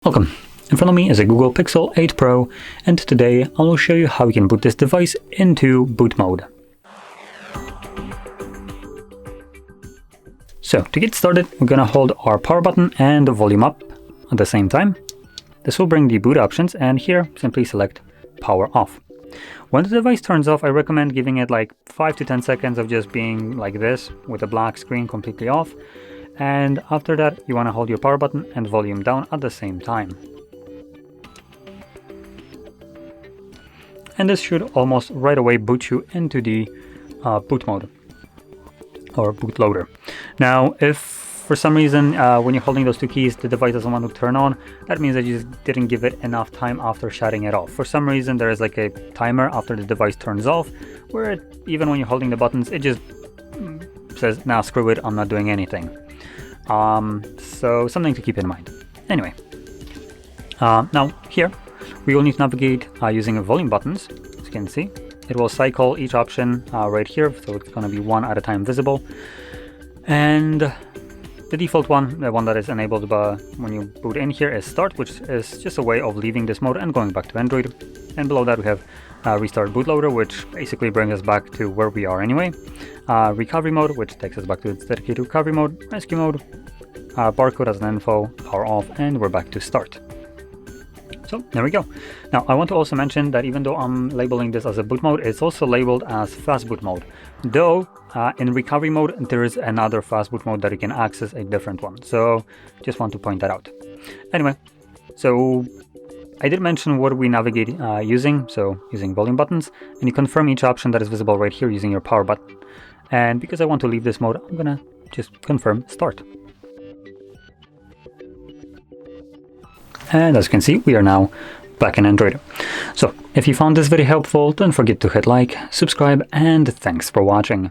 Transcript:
Welcome. In front of me is a Google Pixel 8 Pro, and today I will show you how you can boot this device into boot mode. So to get started, we're gonna hold our power button and the volume up at the same time. This will bring the boot options, and here simply select power off. When the device turns off, I recommend giving it like 5 to 10 seconds of just being like this with the black screen completely off. And after that, you want to hold your power button and volume down at the same time. And this should almost right away boot you into the boot mode or bootloader. Now, if for some reason when you're holding those two keys, the device doesn't want to turn on, that means that you just didn't give it enough time after shutting it off. For some reason, there is like a timer after the device turns off, where even when you're holding the buttons, it just says, nah, screw it, I'm not doing anything. So something to keep in mind. Anyway, now here we will need to navigate using volume buttons. As you can see, it will cycle each option right here, so it's going to be one at a time visible. And the default one, the one that is enabled by when you boot in here, is start, which is just a way of leaving this mode and going back to Android. And below that we have restart bootloader, which basically brings us back to where we are anyway. Recovery mode, which takes us back to its dedicated recovery mode. Rescue mode, barcode as an info, power off, and we're back to start. So there we go. Now I want to also mention that even though I'm labeling this as a boot mode, it's also labeled as fast boot mode. Though in recovery mode there is another fast boot mode that you can access, a different one. So just want to point that out. Anyway, so I did mention what we navigate using, so using volume buttons, and you confirm each option that is visible right here using your power button. And because I want to leave this mode, I'm gonna just confirm start. And as you can see, we are now back in Android. So if you found this video helpful, don't forget to hit like, subscribe, and thanks for watching.